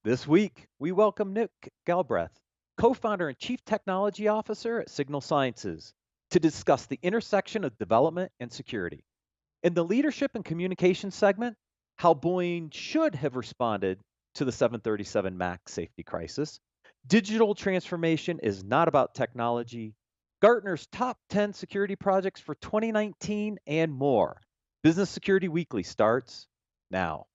This week, we welcome Nick Galbreath, co founder and chief technology officer at Signal Sciences, to discuss the intersection of development and security. In the leadership and communication segment, how Boeing should have responded to the 737 MAX safety crisis. Digital transformation is not about technology. Gartner's top 10 security projects for 2019 and more. Business Security Weekly starts now.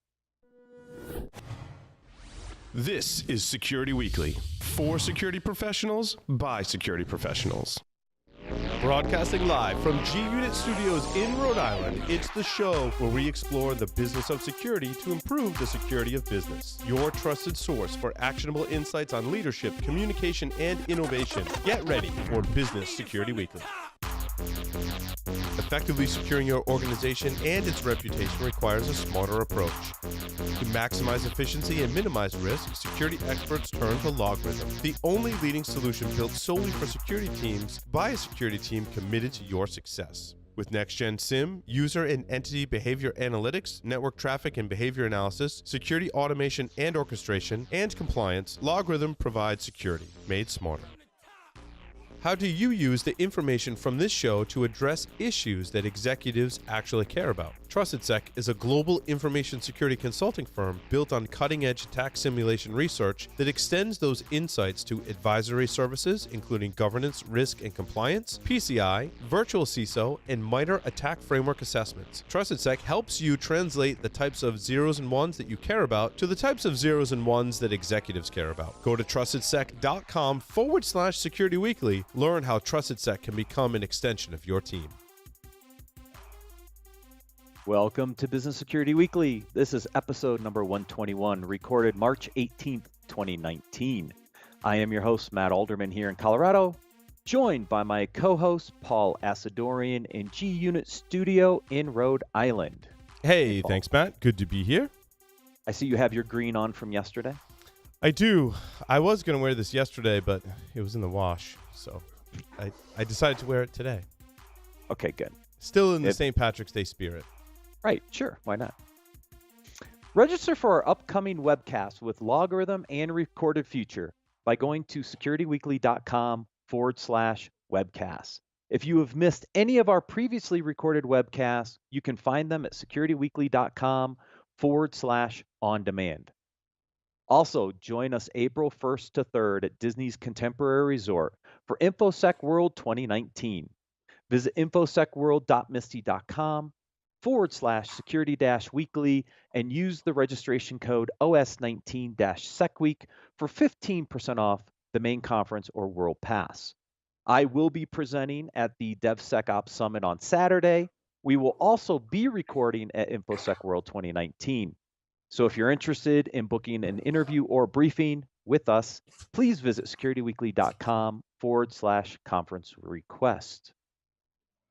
This is Security Weekly, for security professionals, by security professionals. Broadcasting live from G Unit Studios in Rhode Island, it's the show where we explore the business of security to improve the security of business. Your trusted source for actionable insights on leadership, communication, and innovation. Get ready for Business Security Weekly. Effectively securing your organization and its reputation requires a smarter approach. To maximize efficiency and minimize risk, security experts turn to Logarithm, the only leading solution built solely for security teams by a security team committed to your success. With Next-Gen SIEM, user and entity behavior analytics, network traffic and behavior analysis, security automation and orchestration, and compliance, Logarithm provides security made smarter. How do you use the information from this show to address issues that executives actually care about? TrustedSec is a global information security consulting firm built on cutting-edge attack simulation research that extends those insights to advisory services, including governance, risk, and compliance, PCI, virtual CISO, and MITRE attack framework assessments. TrustedSec helps you translate the types of zeros and ones that you care about to the types of zeros and ones that executives care about. Go to trustedsec.com/Security Weekly. Learn how TrustedSec can become an extension of your team. Welcome to Business Security Weekly. This is episode number 121, recorded March 18th, 2019. I am your host, Matt Alderman, here in Colorado, joined by my co-host, Paul Asadorian, in G Unit Studio in Rhode Island. Hey, thanks, Matt. Good to be here. I see you have your green on from yesterday. I do. I was going to wear this yesterday, but it was in the wash, so I decided to wear it today. Okay, good. Still in the St. Patrick's Day spirit. Right, sure. Why not? Register for our upcoming webcast with Logarithm and Recorded Future by going to securityweekly.com/webcast. If you have missed any of our previously recorded webcasts, you can find them at securityweekly.com/on-demand. Also, join us April 1st to 3rd at Disney's Contemporary Resort for InfoSec World 2019. Visit infosecworld.misty.com/security-weekly and use the registration code OS19-SecWeek for 15% off the main conference or World Pass. I will be presenting at the DevSecOps Summit on Saturday. We will also be recording at InfoSec World 2019. So if you're interested in booking an interview or briefing with us, please visit securityweekly.com/conference request.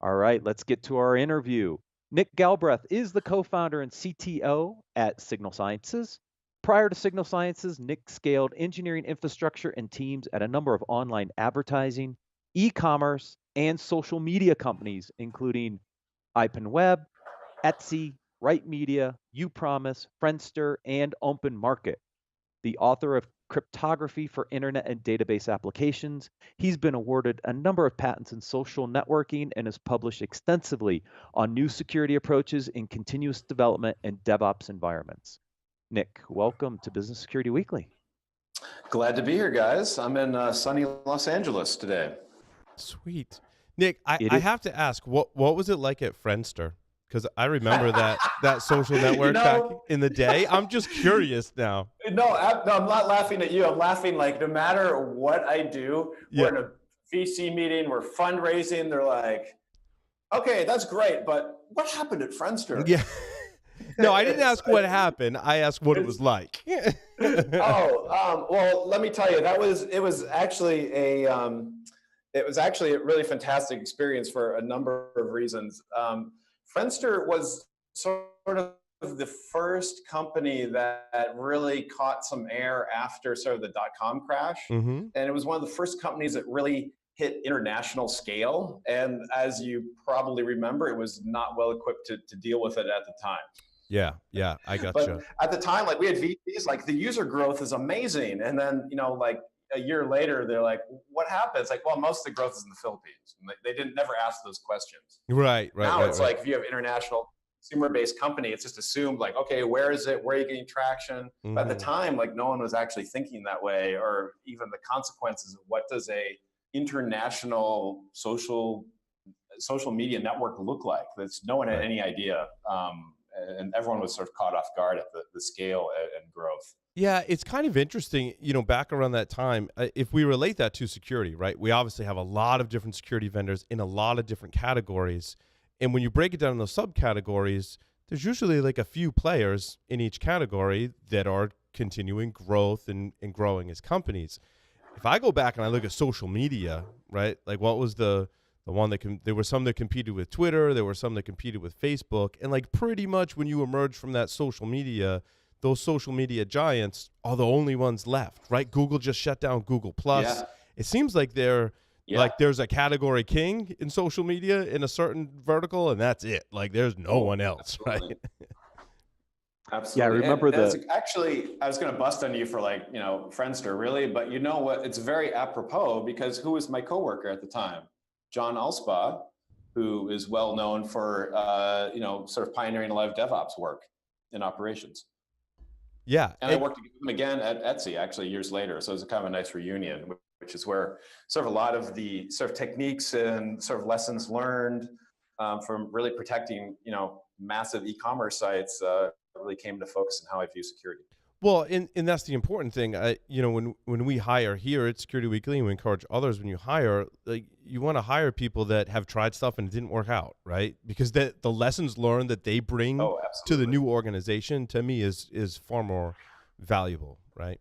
All right, let's get to our interview. Nick Galbreath is the co-founder and CTO at Signal Sciences. Prior to Signal Sciences, Nick scaled engineering infrastructure and teams at a number of online advertising, e-commerce, and social media companies, including IPNWeb, Etsy, Right Media, UPromise, Friendster, and Open Market. The author of Cryptography for Internet and Database Applications, he's been awarded a number of patents in social networking and has published extensively on new security approaches in continuous development and DevOps environments. Nick, welcome to Business Security Weekly. Glad to be here, guys. I'm in sunny Los Angeles today. Sweet. Nick, I have to ask, what was it like at Friendster? Because I remember that social network back in the day. I'm just curious now. No, I'm not laughing at you. I'm laughing like no matter what I do, we're in a VC meeting, we're fundraising. They're like, okay, that's great, but what happened at Friendster? Yeah. No, I didn't ask what happened. I asked what it was like. Well, let me tell you, it was actually a really fantastic experience for a number of reasons. Friendster was sort of the first company that really caught some air after sort of the dot-com crash. Mm-hmm. And it was one of the first companies that really hit international scale. And as you probably remember, it was not well equipped to deal with it at the time. Yeah, I But gotcha. at the time, like we had VPs, like the user growth is amazing. And then, like a year later, they're like, what happened? It's like, well, most of the growth is in the Philippines. And they didn't never ask those questions. Right, right, Now right, it's right. like if you have international consumer-based company, it's just assumed like, okay, where is it? Where are you getting traction? But at the Hmm. time, like no one was actually thinking that way, or even the consequences of what does a international social media network look like. That's no one had Right. any idea, and everyone was sort of caught off guard at the scale and growth. Yeah, it's kind of interesting, back around that time, if we relate that to security, right? We obviously have a lot of different security vendors in a lot of different categories. And when you break it down in those subcategories, there's usually like a few players in each category that are continuing growth and growing as companies. If I go back and I look at social media, right? Like what was the one there were some that competed with Twitter, there were some that competed with Facebook, and like pretty much when you emerge from that social media, those social media giants are the only ones left, right? Google just shut down Google Plus. Yeah, It seems like yeah, there's a category king in social media in a certain vertical, and that's it. Like there's no oh, one else, right? absolutely. Yeah, I Absolutely. remember And that's the actually, I was going to bust on you for like, Friendster, really, but you know what? It's very apropos because who was my coworker at the time? John Alspaugh, who is well known for, sort of pioneering a lot of DevOps work in operations. Yeah, And I worked with him again at Etsy actually years later. So it was kind of a nice reunion, which is where sort of a lot of the sort of techniques and sort of lessons learned from really protecting, massive e-commerce sites really came to focus on how I view security. well, and that's the important thing. When we hire here at Security Weekly, and we encourage others when you hire, like you want to hire people that have tried stuff and it didn't work out, right? Because the lessons learned that they bring Oh, to the absolutely. new organization to me is far more valuable, right?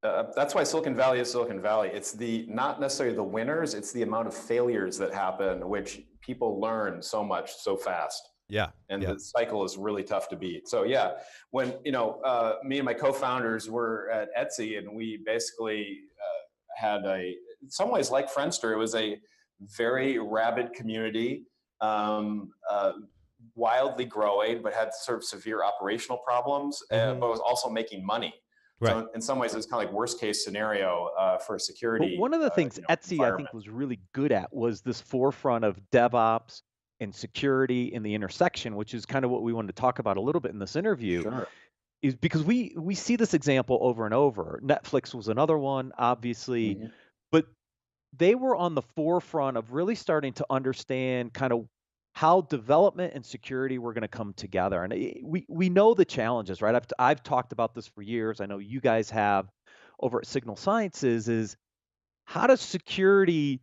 That's why Silicon Valley is Silicon Valley. It's not necessarily the winners, it's the amount of failures that happen, which people learn so much so fast. Yeah, And yeah. the cycle is really tough to beat. So yeah, when me and my co-founders were at Etsy, and we basically had in some ways like Friendster, it was a very rabid community, wildly growing, but had sort of severe operational problems, Hmm. but was also making money. Right. So in some ways, it's kind of like worst case scenario for a but security one of the things Etsy I think environment. was really good at was this forefront of DevOps and security in the intersection, which is kind of what we wanted to talk about a little bit in this interview, Sure. is because we see this example over and over. Netflix was another one, obviously, Mhm. but they were on the forefront of really starting to understand kind of how development and security were going to come together. And we know the challenges, right? I've talked about this for years. I know you guys have over at Signal Sciences. Is how does security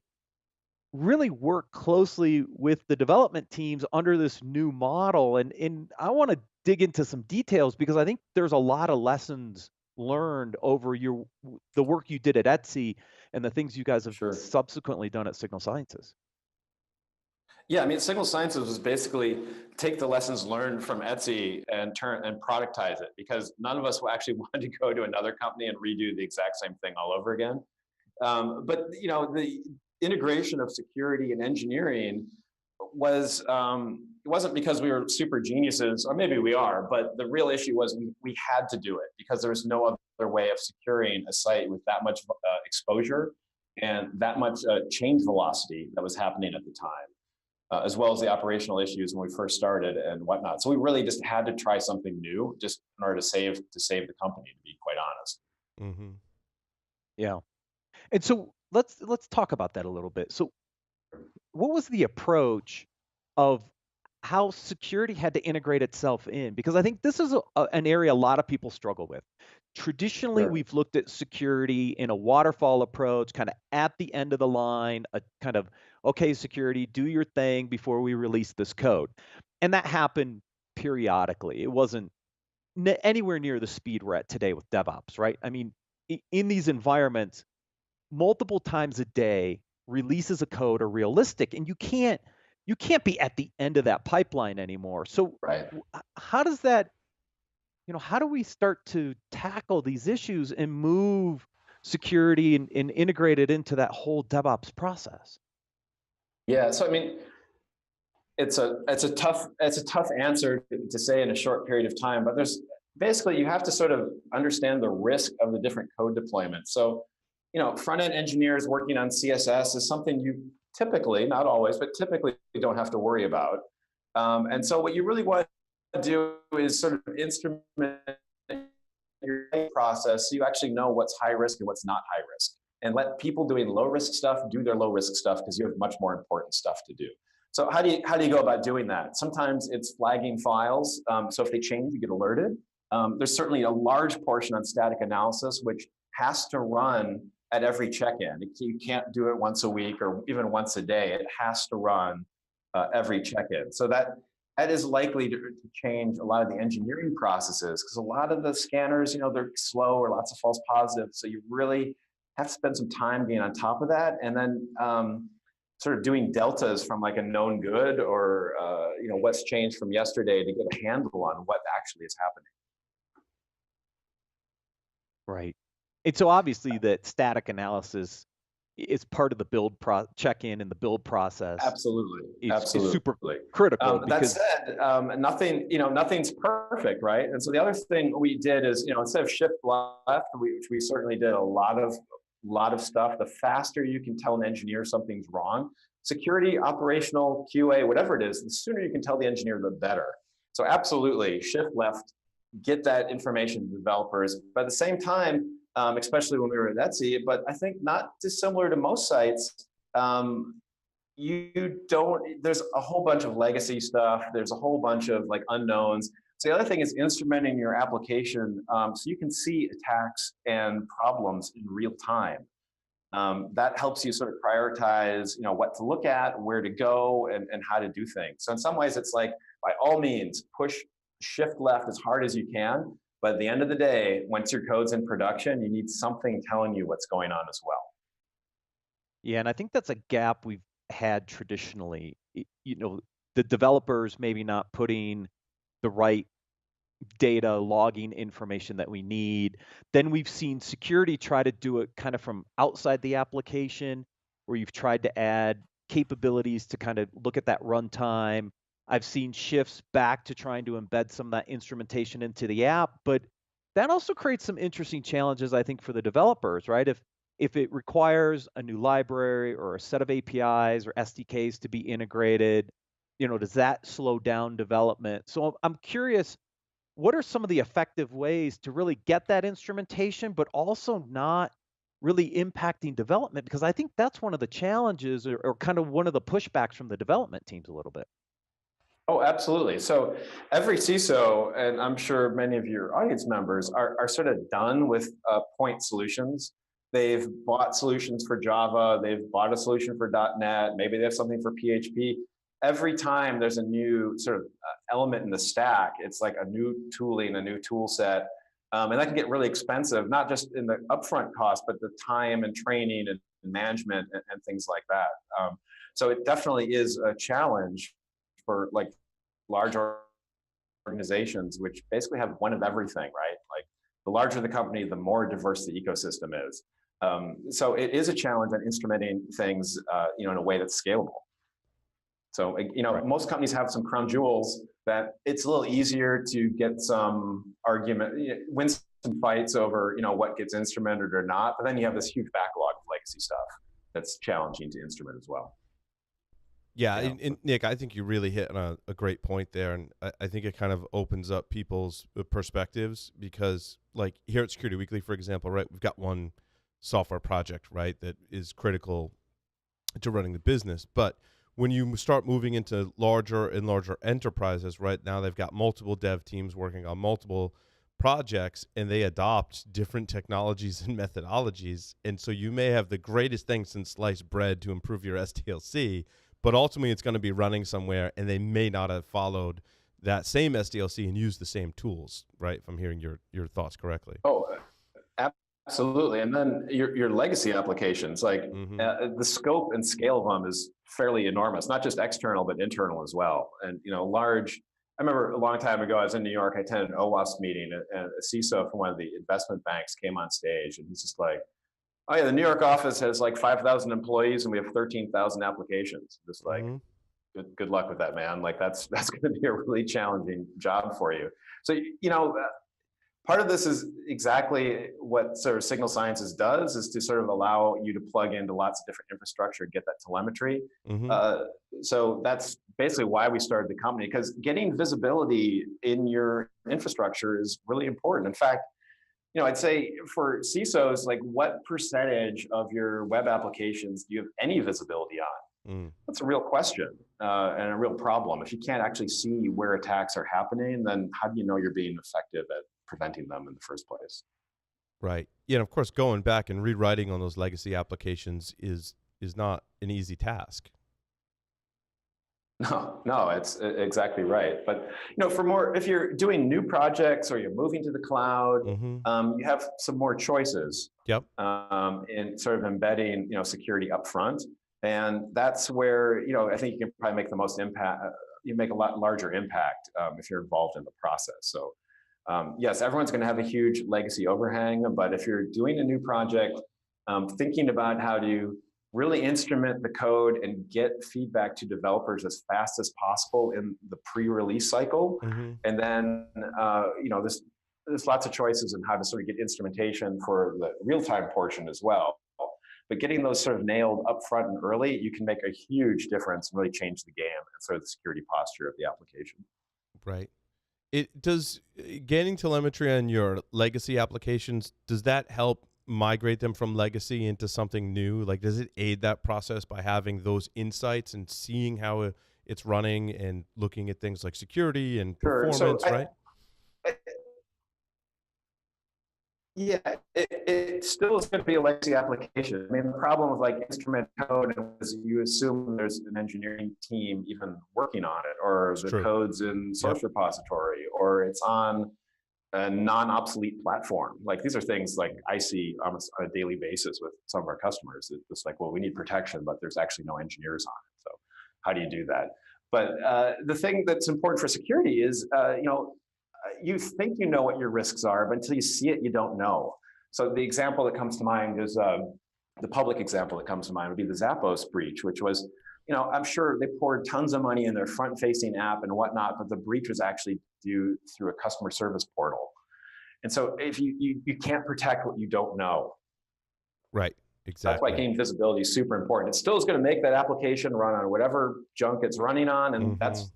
really work closely with the development teams under this new model? And I want to dig into some details because I think there's a lot of lessons learned over the work you did at Etsy and the things you guys have Sure. subsequently done at Signal Sciences. Yeah, I mean, Signal Sciences was basically take the lessons learned from Etsy and turn and productize it, because none of us actually wanted to go to another company and redo the exact same thing all over again. But the integration of security and engineering was it wasn't because we were super geniuses, or maybe we are, but the real issue was we had to do it because there was no other way of securing a site with that much exposure and that much change velocity that was happening at the time, as well as the operational issues when we first started and whatnot. So we really just had to try something new, just in order to save the company, to be quite honest. Hmm. Yeah. And so let's talk about that a little bit. So what was the approach of how security had to integrate itself in? Because I think this is an area a lot of people struggle with. Traditionally, Sure. we've looked at security in a waterfall approach, kind of at the end of the line, a kind of, okay, security, do your thing before we release this code. And that happened periodically. It wasn't anywhere near the speed we're at today with DevOps, right? I mean, in these environments, multiple times a day, releases of code are realistic, and you can't be at the end of that pipeline anymore. So Right. how does that, how do we start to tackle these issues and move security and integrate it into that whole DevOps process? Yeah. So I mean, it's a tough answer to say in a short period of time, but there's basically, you have to sort of understand the risk of the different code deployments. So, front-end engineers working on CSS is something you typically, not always, but typically you don't have to worry about. And so what you really want to do is sort of instrument your process so you actually know what's high risk and what's not high risk. And let people doing low risk stuff do their low risk stuff, because you have much more important stuff to do. So how do you go about doing that? Sometimes it's flagging files. So if they change, you get alerted. There's certainly a large portion on static analysis, which has to run at every check-in. You can't do it once a week or even once a day. It has to run every check-in. So that is likely to change a lot of the engineering processes, because a lot of the scanners, they're slow or lots of false positives. So you really have to spend some time being on top of that, and then sort of doing deltas from like a known good or what's changed from yesterday to get a handle on what actually is happening. Right. And so obviously that static analysis is part of the build check-in and the build process. Absolutely. Is super critical. That said, nothing's perfect, right? And so the other thing we did is, instead of shift left, which we certainly did a lot of stuff, the faster you can tell an engineer something's wrong, security, operational, QA, whatever it is, the sooner you can tell the engineer, the better. So absolutely, shift left, get that information to developers. But at the same time, especially when we were at Etsy, but I think not dissimilar to most sites, there's a whole bunch of legacy stuff. There's a whole bunch of like unknowns. So the other thing is instrumenting your application so you can see attacks and problems in real time. That helps you sort of prioritize, what to look at, where to go, and how to do things. So in some ways, it's like, by all means, push shift left as hard as you can. But at the end of the day, once your code's in production, you need something telling you what's going on as well. Yeah, and I think that's a gap we've had traditionally. The developers maybe not putting the right data logging information that we need. Then we've seen security try to do it kind of from outside the application, where you've tried to add capabilities to kind of look at that runtime. I've seen shifts back to trying to embed some of that instrumentation into the app, but that also creates some interesting challenges, I think, for the developers, right? If it requires a new library or a set of APIs or SDKs to be integrated, does that slow down development? So I'm curious, what are some of the effective ways to really get that instrumentation, but also not really impacting development? Because I think that's one of the challenges or kind of one of the pushbacks from the development teams a little bit. Oh, absolutely. So every CISO, and I'm sure many of your audience members are sort of done with point solutions. They've bought solutions for Java, they've bought a solution for .NET, maybe they have something for PHP. Every time there's a new sort of element in the stack, it's like a new tooling, a new tool set. And that can get really expensive, not just in the upfront cost, but the time and training and management and things like that. So it definitely is a challenge for like large organizations, which basically have one of everything, right? Like the larger the company, the more diverse the ecosystem is. So it is a challenge on instrumenting things, in a way that's scalable. So, Right. Most companies have some crown jewels that it's a little easier to get some argument, win some fights over, what gets instrumented or not. But then you have this huge backlog of legacy stuff that's challenging to instrument as well. Yeah, and Nick, I think you really hit on a great point there, and I think it kind of opens up people's perspectives, because, like, here at Security Weekly, for example, right, we've got one software project, right, that is critical to running the business. But when you start moving into larger and larger enterprises, right, now they've got multiple dev teams working on multiple projects, and they adopt different technologies and methodologies. And so you may have the greatest thing since sliced bread to improve your SDLC, but ultimately it's going to be running somewhere, and they may not have followed that same SDLC and used the same tools, right? If I'm hearing your thoughts correctly. Oh, absolutely. And then your legacy applications, like the scope and scale of them is fairly enormous, not just external, but internal as well. And, I remember a long time ago, I was in New York, I attended an OWASP meeting, and a CISO from one of the investment banks came on stage, and he's just like, oh yeah, the New York office has like 5,000 employees and we have 13,000 applications. Just like, good luck with that, man. Like that's going to be a really challenging job for you. So part of this is exactly what sort of Signal Sciences does, is to sort of allow you to plug into lots of different infrastructure, get that telemetry. Mm-hmm. So that's basically why we started the company, because getting visibility in your infrastructure is really important. In fact, I'd say for CISOs, like, what percentage of your web applications do you have any visibility on? Mm. That's a real question and a real problem. If you can't actually see where attacks are happening, then how do you know you're being effective at preventing them in the first place? Right. Yeah, and of course, going back and rewriting on those legacy applications is not an easy task. No, it's exactly right. But for more, if you're doing new projects or you're moving to the cloud, Mm-hmm. you have some more choices. Yep. In sort of embedding, security up front, and that's where I think you can probably make the most impact. You make a lot larger impact if you're involved in the process. So yes, everyone's going to have a huge legacy overhang, but if you're doing a new project, thinking about how to really instrument the code and get feedback to developers as fast as possible in the pre-release cycle. Mm-hmm. And then, there's lots of choices in how to sort of get instrumentation for the real-time portion as well. But getting those sort of nailed up front and early, you can make a huge difference and really change the game and sort of the security posture of the application. Right. It does gaining telemetry on your legacy applications, does that help migrate them from legacy into something new? Like, does it aid that process by having those insights and seeing how it's running and looking at things like security and performance, right? Yeah, it still is going to be a legacy application. I mean, the problem with like instrument code is you assume there's an engineering team even working on it, or the code's in source repository, or it's on a non-obsolete platform. Like, these are things like I see almost on a daily basis with some of our customers. It's like, well, we need protection, but there's actually no engineers on it. So how do you do that? But the thing that's important for security is, you think you know what your risks are, but until you see it, you don't know. So the example that comes to mind is, the public example that comes to mind would be the Zappos breach, which was, I'm sure they poured tons of money in their front-facing app and whatnot, but the breach was actually due through a customer service portal. And so if you can't protect what you don't know. Right, exactly. That's why getting visibility is super important. It still is going to make that application run on whatever junk it's running on, and that's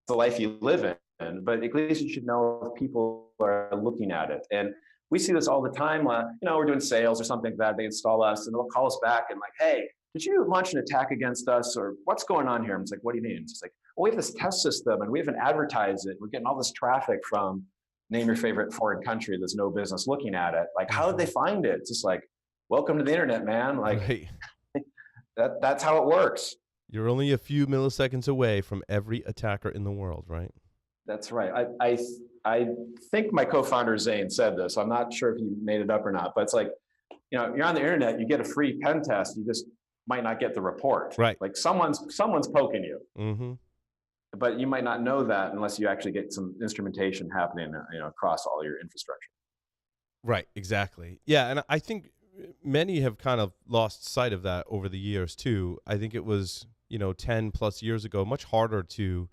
the life you live in. But at least you should know if people are looking at it. And we see this all the time. We're doing sales or something like that. They install us and they'll call us back and like, hey, did you launch an attack against us, or what's going on here? And it's like, what do you mean? It's like, well, we have this test system and we haven't advertised it. We're getting all this traffic from name your favorite foreign country that's no business looking at it. Like, how did they find it? It's just like, welcome to the internet, man. Like, that's how it works. You're only a few milliseconds away from every attacker in the world, right? That's right. I think my co-founder Zane said this. I'm not sure if he made it up or not, but it's like, you're on the internet, you get a free pen test, you just might not get the report. Right. Like someone's poking you. Mm-hmm. But you might not know that unless you actually get some instrumentation happening, across all your infrastructure. Right. Exactly. Yeah, and I think many have kind of lost sight of that over the years too. I think it was 10 plus years ago much harder to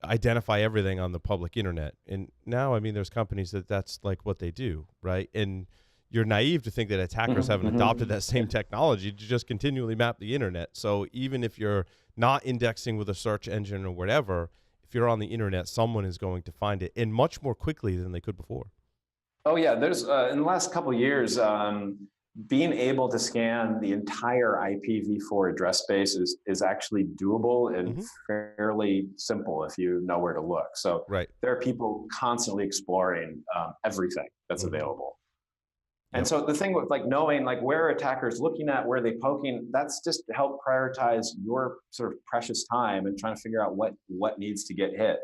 identify everything on the public internet, and now there's companies that's like what they do, right? And you're naive to think that attackers haven't adopted that same technology to just continually map the internet. So even if you're not indexing with a search engine or whatever, if you're on the internet, someone is going to find it, and much more quickly than they could before. Oh yeah, there's in the last couple of years, being able to scan the entire IPv4 address space is actually doable and fairly simple if you know where to look. So there are people constantly exploring everything that's available. And so the thing with knowing where attackers looking at, where they poking, that's just to help prioritize your sort of precious time and trying to figure out what needs to get hit.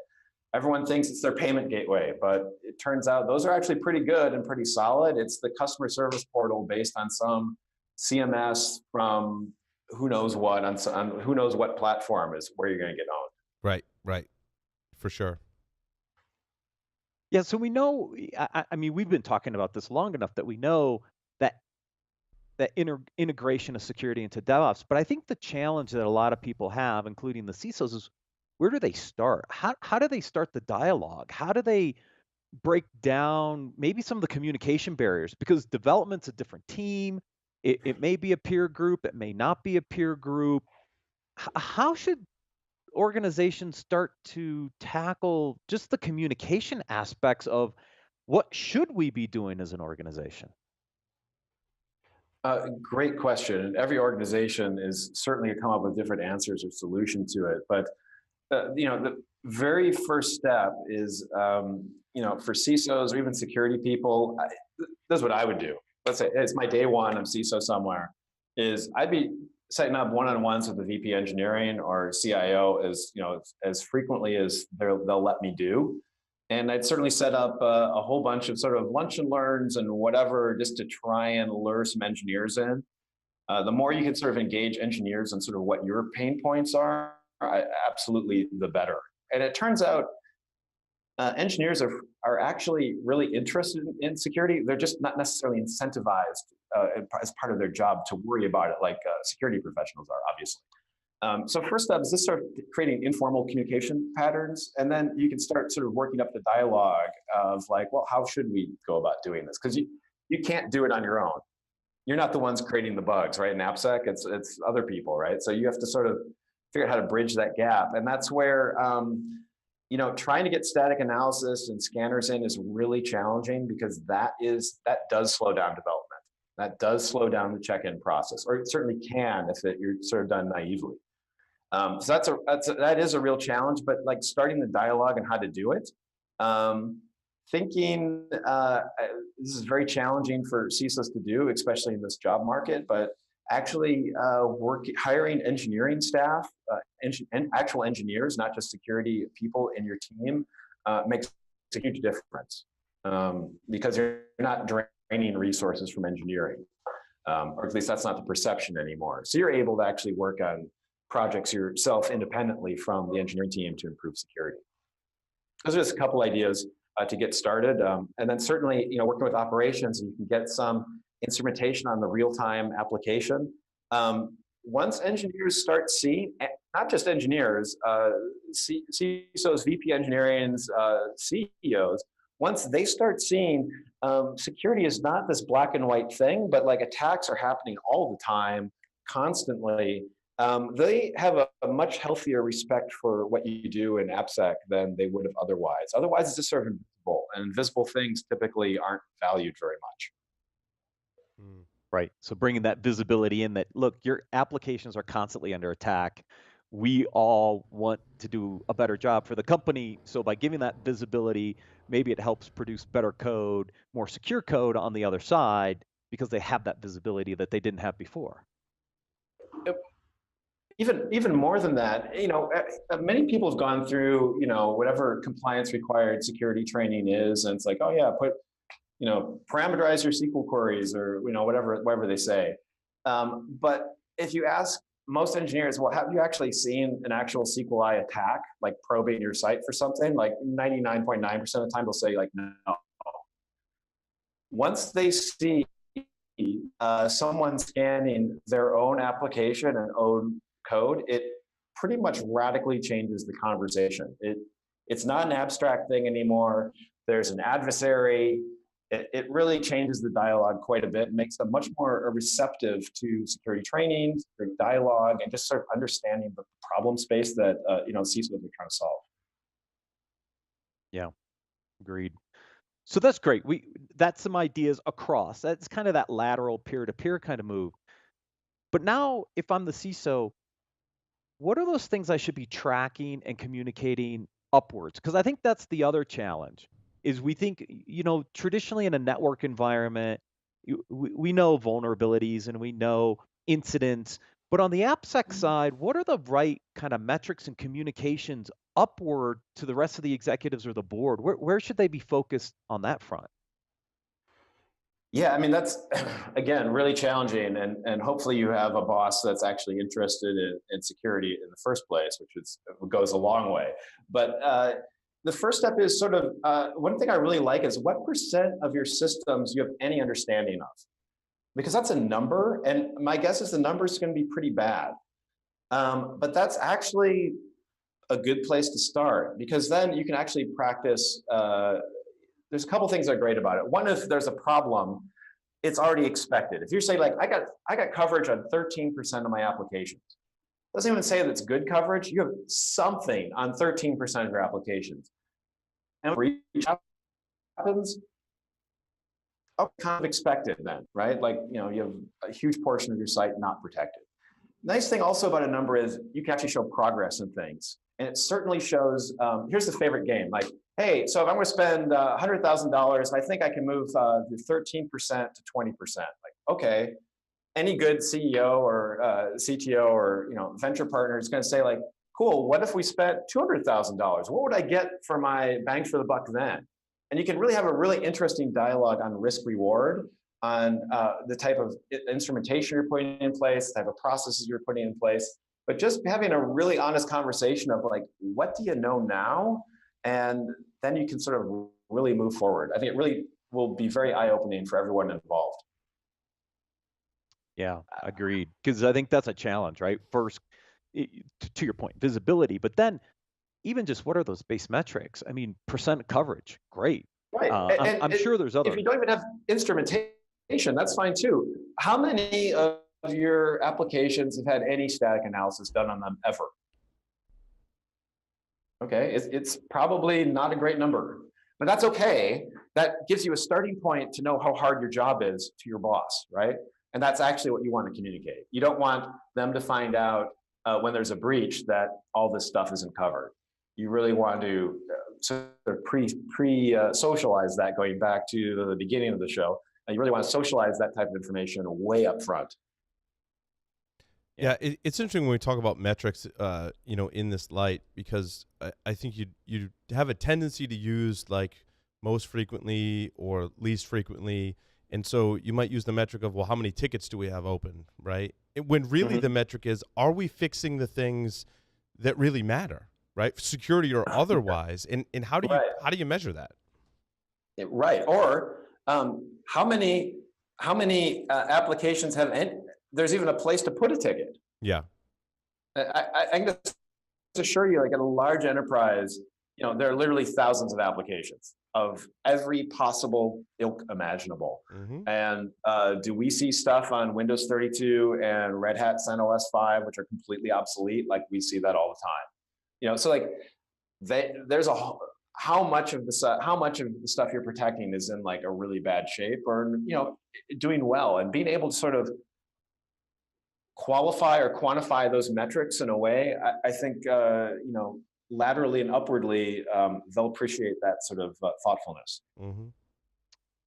Everyone thinks it's their payment gateway, but it turns out those are actually pretty good and pretty solid. It's the customer service portal based on some CMS from who knows what, on who knows what platform is where you're going to get owned. Right. For sure. Yeah, so we know, we've been talking about this long enough that we know that that integration of security into DevOps. But I think the challenge that a lot of people have, including the CISOs, is where do they start? How do they start the dialogue? How do they break down maybe some of the communication barriers? Because development's a different team. It may be a peer group, it may not be a peer group. How should organizations start to tackle just the communication aspects of what should we be doing as an organization? Great question. And every organization is certainly come up with different answers or solution to it. But the very first step is, for CISOs or even security people, this is what I would do. Let's say it's my day one, I'm CISO somewhere, is I'd be setting up one-on-ones with the VP engineering or CIO as frequently as they'll let me do. And I'd certainly set up a whole bunch of sort of lunch and learns and whatever, just to try and lure some engineers in. The more you can sort of engage engineers on sort of what your pain points are, absolutely the better. And it turns out engineers are actually really interested in security. They're just not necessarily incentivized as part of their job to worry about it like security professionals are, obviously. So first up is this sort of creating informal communication patterns, and then you can start sort of working up the dialogue of like, well, how should we go about doing this? Because you can't do it on your own. You're not the ones creating the bugs, right? In AppSec, it's other people, right? So you have to sort of figure out how to bridge that gap, and that's where trying to get static analysis and scanners in is really challenging, because that does slow down development. That does slow down the check-in process, or it certainly can if you're sort of done naively. So that is a real challenge, but like starting the dialogue and how to do it. Thinking this is very challenging for CISOs to do, especially in this job market, but actually hiring engineering staff, actual engineers, not just security people in your team, makes a huge difference, because you're not draining resources from engineering, or at least that's not the perception anymore. So you're able to actually work on projects yourself independently from the engineering team to improve security. Those are just a couple ideas to get started. And then certainly, working with operations, you can get some instrumentation on the real-time application. Once engineers start seeing, not just engineers, CISOs, VP engineering's, CEOs, once they start seeing security is not this black and white thing, but like attacks are happening all the time, constantly, they have a much healthier respect for what you do in AppSec than they would have otherwise. Otherwise, it's just sort of invisible, and invisible things typically aren't valued very much. Right. So bringing that visibility in that, look, your applications are constantly under attack. We all want to do a better job for the company. So by giving that visibility, maybe it helps produce better code, more secure code on the other side, because they have that visibility that they didn't have before. Even more than that, many people have gone through, whatever compliance required security training is, and it's like, oh yeah, parameterize your SQL queries, or whatever they say. But if you ask most engineers, well, have you actually seen an actual SQLi attack, like probing your site for something? Like 99.9% of the time, they'll say like, no. Once they see someone scanning their own application and own code, it pretty much radically changes the conversation. It's not an abstract thing anymore. There's an adversary. It really changes the dialogue quite a bit, makes them much more receptive to security training, security dialogue, and just sort of understanding the problem space that CISOs are trying to solve. Yeah, agreed. So that's great. That's some ideas across. That's kind of that lateral peer-to-peer kind of move. But now, if I'm the CISO, what are those things I should be tracking and communicating upwards? Because I think that's the other challenge. Is we think, traditionally in a network environment, we know vulnerabilities and we know incidents, but on the AppSec side, what are the right kind of metrics and communications upward to the rest of the executives or the board? Where should they be focused on that front? Yeah, I mean, that's, again, really challenging. And hopefully you have a boss that's actually interested in security in the first place, which goes a long way. But the first step is sort of, one thing I really like is what % of your systems you have any understanding of. because that's a number, and my guess is the number is going to be pretty bad. But that's actually a good place to start, because then you can actually practice. There's a couple things that are great about it. One, if there's a problem, it's already expected. If you say like, I got coverage on 13% of my applications, doesn't even say that's good coverage. You have something on 13% of your applications. And when breach happens, kind of expected then, right? Like, you have a huge portion of your site not protected. Nice thing also about a number is you can actually show progress in things. And it certainly shows, here's the favorite game. Like, hey, so if I'm going to spend $100,000, I think I can move the 13% to 20%. Like, okay, any good CEO or CTO or venture partner is going to say like, cool, what if we spent $200,000? What would I get for my bang for the buck then? And you can really have a really interesting dialogue on risk reward, on the type of instrumentation you're putting in place, the type of processes you're putting in place, but just having a really honest conversation of like, what do you know now? And then you can sort of really move forward. I think it really will be very eye-opening for everyone involved. Yeah, agreed. Because I think that's a challenge, right? First, to your point, visibility, but then even just what are those base metrics? I mean, percent coverage, great. Right. I'm sure there's other. If you don't even have instrumentation, that's fine too. How many of your applications have had any static analysis done on them ever? Okay, it's probably not a great number, but that's okay. That gives you a starting point to know how hard your job is to your boss, right? And that's actually what you want to communicate. You don't want them to find out when there's a breach that all this stuff isn't covered. You really want to sort of socialize that, going back to the beginning of the show. And you really want to socialize that type of information way up front. Yeah, it's interesting when we talk about metrics, in this light, because I think you have a tendency to use like most frequently or least frequently, and so you might use the metric of, well, how many tickets do we have open, right? When really the metric is, are we fixing the things that really matter, right? Security or otherwise, and how do you measure that? Right, or how many applications have there's even a place to put a ticket. Yeah. I can just assure you, like in a large enterprise, there are literally thousands of applications of every possible ilk imaginable. And do we see stuff on Windows 32 and Red Hat CentOS 5, which are completely obsolete? Like, we see that all the time. So like there's how much of the stuff you're protecting is in like a really bad shape, or doing well, and being able to sort of qualify or quantify those metrics in a way, I think, laterally and upwardly, they'll appreciate that sort of thoughtfulness.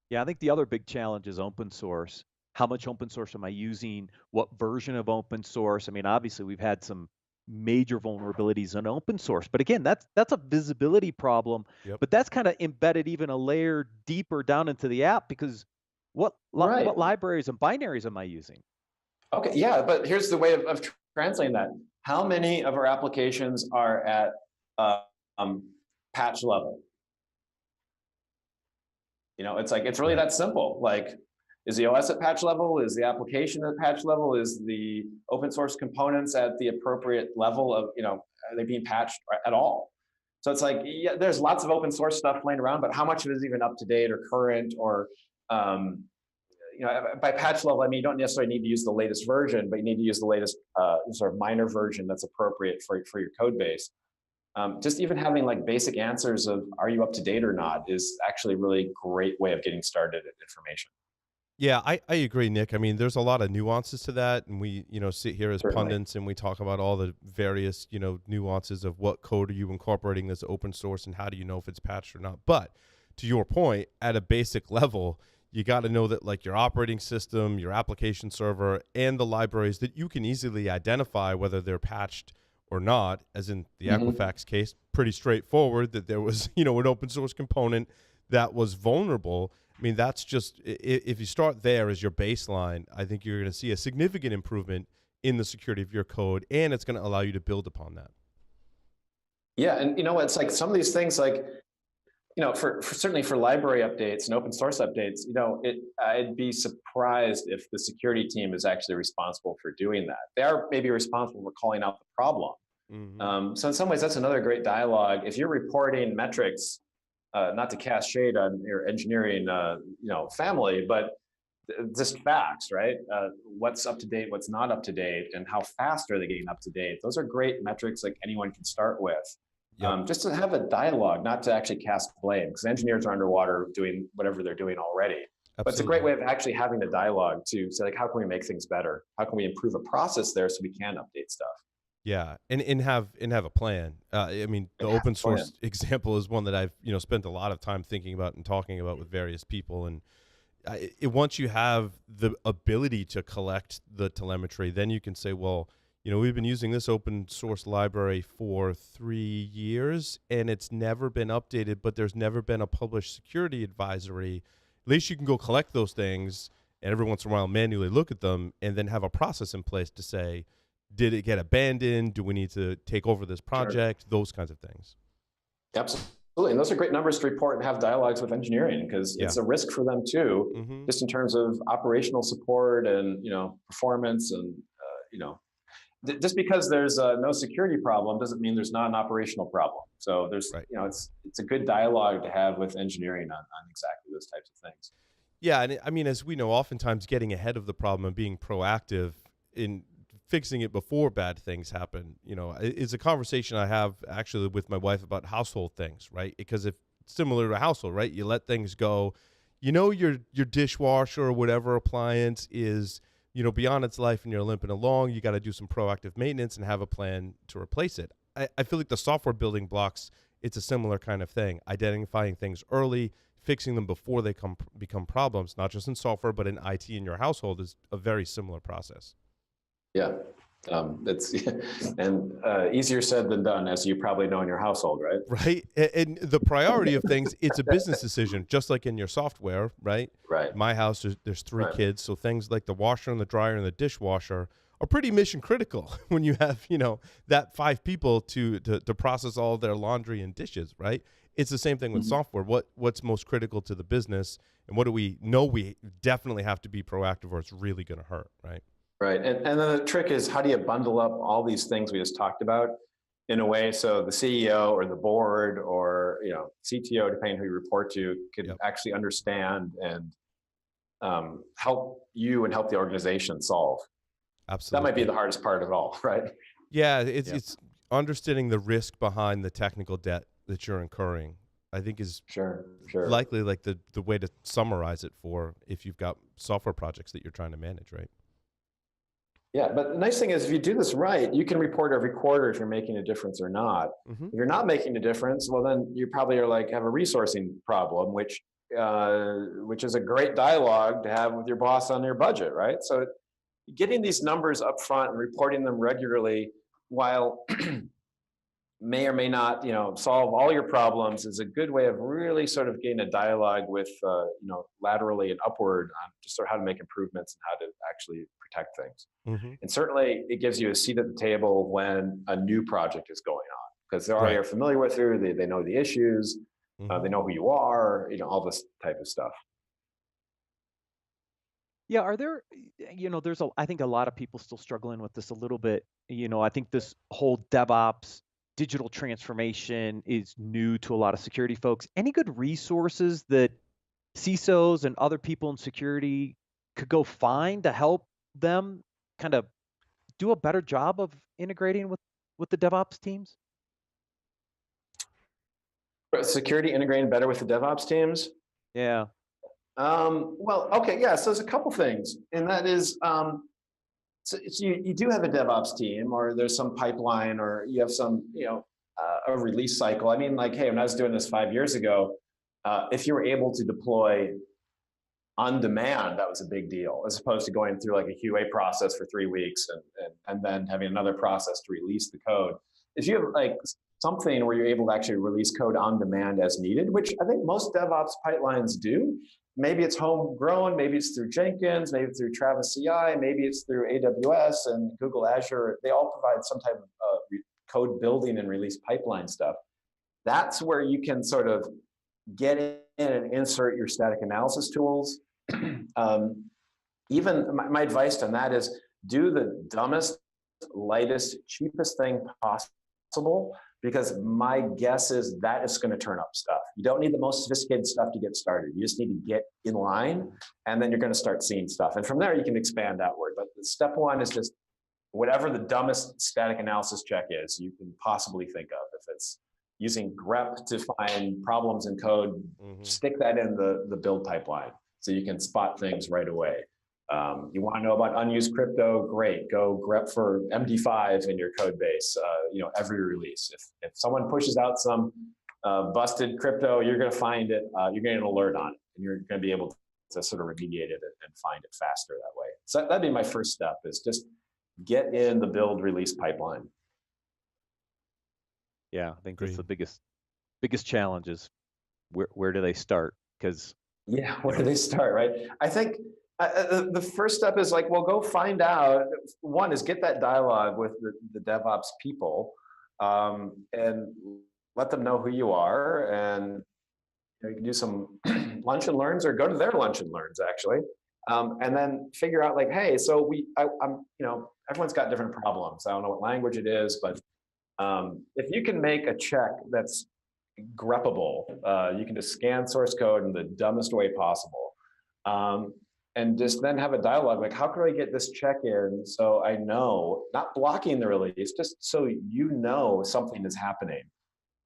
Yeah, I think the other big challenge is open source. How much open source am I using? What version of open source? I mean, obviously, we've had some major vulnerabilities in open source, but again, that's a visibility problem. But that's kind of embedded even a layer deeper down into the app, because what libraries and binaries am I using? Okay, yeah, but here's the way of translating that. How many of our applications are at patch level? It's like, it's really that simple. Like, is the OS at patch level? Is the application at patch level? Is the open source components at the appropriate level of, are they being patched at all? So it's like, yeah, there's lots of open source stuff playing around, but how much of it is even up to date or current, or by patch level, I mean, you don't necessarily need to use the latest version, but you need to use the latest sort of minor version that's appropriate for your code base. Just even having like basic answers of, are you up to date or not, is actually a really great way of getting started at information. Yeah, I agree, Nick. I mean, there's a lot of nuances to that, and we, sit here as pundits and we talk about all the various, nuances of what code are you incorporating that's open source and how do you know if it's patched or not. But to your point, at a basic level, you got to know that like your operating system, your application server, and the libraries that you can easily identify whether they're patched or not, as in the Equifax case, pretty straightforward that there was, an open source component that was vulnerable. I mean, that's just, if you start there as your baseline, I think you're going to see a significant improvement in the security of your code, and it's going to allow you to build upon that. Yeah, and it's like some of these things, like, certainly for library updates and open source updates, I'd be surprised if the security team is actually responsible for doing that. They are maybe responsible for calling out the problem. So in some ways, that's another great dialogue. If you're reporting metrics, not to cast shade on your engineering, family, but just facts, right? What's up to date, what's not up to date, and how fast are they getting up to date? Those are great metrics like anyone can start with. Yep. Just to have a dialogue, not to actually cast blame, because engineers are underwater doing whatever they're doing already. Absolutely. But it's a great way of actually having a dialogue to say, like, how can we make things better? How can we improve a process there so we can update stuff? Yeah, and have a plan. I mean, the open source example is one that I've spent a lot of time thinking about and talking about with various people. And once you have the ability to collect the telemetry, then you can say, well, we've been using this open source library for 3 years and it's never been updated, but there's never been a published security advisory. At least you can go collect those things and every once in a while manually look at them and then have a process in place to say, did it get abandoned? Do we need to take over this project? Sure. Those kinds of things. Absolutely. And those are great numbers to report and have dialogues with engineering, because it's a risk for them too, just in terms of operational support and, performance and, just because there's no security problem doesn't mean there's not an operational problem. So there's, it's a good dialogue to have with engineering on exactly those types of things. Yeah. And I mean, as we know, oftentimes getting ahead of the problem and being proactive in fixing it before bad things happen, is a conversation I have actually with my wife about household things, right? Because if similar to a household, right, you let things go, your dishwasher or whatever appliance is, beyond its life and you're limping along, you got to do some proactive maintenance and have a plan to replace it. I feel like the software building blocks, it's a similar kind of thing, identifying things early, fixing them before they become problems, not just in software, but in IT in your household is a very similar process. Yeah, it's easier said than done, as you probably know in your household, right? Right, and the priority of things, it's a business decision, just like in your software, right? Right. My house, there's 3 kids, so things like the washer and the dryer and the dishwasher are pretty mission critical when you have, that 5 people to process all their laundry and dishes, right? It's the same thing with software. What's most critical to the business, and what do we know we definitely have to be proactive or it's really going to hurt, right? Right. And then the trick is, how do you bundle up all these things we just talked about in a way so the CEO or the board or, CTO, depending who you report to, can actually understand and help you and help the organization solve. Absolutely. That might be the hardest part of it all, right? Yeah, it's understanding the risk behind the technical debt that you're incurring, I think is sure likely like the way to summarize it for if you've got software projects that you're trying to manage, right? Yeah, but the nice thing is, if you do this right, you can report every quarter if you're making a difference or not. If you're not making a difference, well, then you probably are have a resourcing problem, which is a great dialogue to have with your boss on your budget, right? So getting these numbers up front and reporting them regularly, while may or may not, solve all your problems, is a good way of really sort of getting a dialogue with, laterally and upward on just sort of how to make improvements and how to actually protect things. And certainly it gives you a seat at the table when a new project is going on, because they already are familiar with you, they know the issues, they know who you are, all this type of stuff. Yeah, are there, I think a lot of people still struggling with this a little bit. I think this whole DevOps digital transformation is new to a lot of security folks. Any good resources that CISOs and other people in security could go find to help them kind of do a better job of integrating with the DevOps teams? Security integrating better with the DevOps teams? Yeah. Well, okay, yeah, so there's a couple things, and that is, so you do have a DevOps team, or there's some pipeline, or you have some, a release cycle. I mean, like, hey, when I was doing this 5 years ago, if you were able to deploy on demand, that was a big deal, as opposed to going through like a QA process for 3 weeks and then having another process to release the code. If you have like something where you're able to actually release code on demand as needed, which I think most DevOps pipelines do. Maybe it's homegrown, maybe it's through Jenkins, maybe it's through Travis CI, maybe it's through AWS and Google Azure. They all provide some type of code building and release pipeline stuff. That's where you can sort of get in and insert your static analysis tools. Even my advice on that is do the dumbest, lightest, cheapest thing possible, because my guess is that is going to turn up stuff. You don't need the most sophisticated stuff to get started. You just need to get in line, and then you're going to start seeing stuff. And from there, you can expand outward. But step one is just whatever the dumbest static analysis check is you can possibly think of. If it's using grep to find problems in code, stick that in the build pipeline so you can spot things right away. You want to know about unused crypto? Great, go grep for MD5 in your code base. Every release. If someone pushes out some busted crypto, you're going to find it. You're going to get an alert on it, and you're going to be able to sort of remediate it and find it faster that way. So that'd be my first step: is just get in the build release pipeline. Yeah, I think that's the biggest challenge is where do they start? Because where do they start, right? I think the first step is like, well, go find out. One is get that dialogue with the DevOps people, and let them know who you are, and you can do some lunch and learns, or go to their lunch and learns actually, and then figure out like, hey, so I'm everyone's got different problems. I don't know what language it is, but if you can make a check that's greppable, you can just scan source code in the dumbest way possible. And just then have a dialogue like, how can I get this check in so I know, not blocking the release, just so you know something is happening.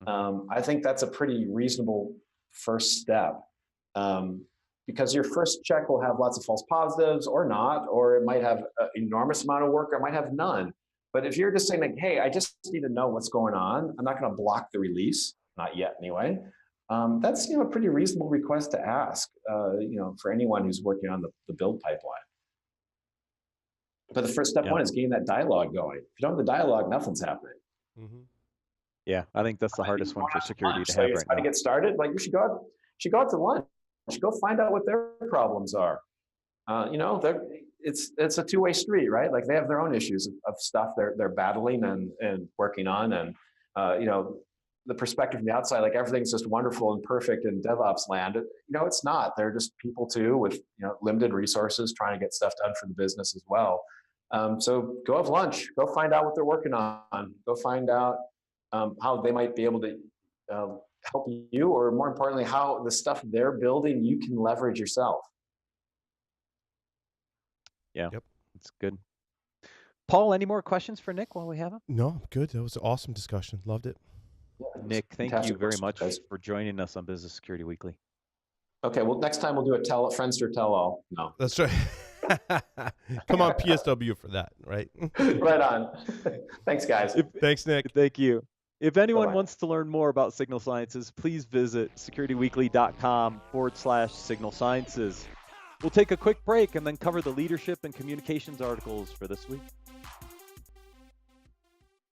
I think that's a pretty reasonable first step, because your first check will have lots of false positives or not, or it might have an enormous amount of work, or it might have none. But if you're just saying like, hey, I just need to know what's going on, I'm not going to block the release, not yet anyway. That's a pretty reasonable request to ask, for anyone who's working on the build pipeline. But the first step one is getting that dialogue going. If you don't have the dialogue, nothing's happening. Yeah, I think that's the hardest one for security to have right now. To get started, like you should go out to lunch. You should go find out what their problems are. It's a two-way street, right? Like they have their own issues of stuff they're battling and working on, and the perspective from the outside, like everything's just wonderful and perfect in DevOps land. It's not. They're just people too with limited resources trying to get stuff done for the business as well. So go have lunch. Go find out what they're working on. Go find out how they might be able to help you, or more importantly, how the stuff they're building you can leverage yourself. Yeah, that's good. Paul, any more questions for Nick while we have him? No, good. That was an awesome discussion. Loved it. Nick, thank you very much for joining us on Business Security Weekly. Okay, well, next time we'll do a Friendster tell-all. No. That's right. Come on, PSW for that, right? Right on. Thanks, guys. Thanks, Nick. Thank you. If anyone wants to learn more about Signal Sciences, please visit securityweekly.com/Signal Sciences. We'll take a quick break and then cover the leadership and communications articles for this week.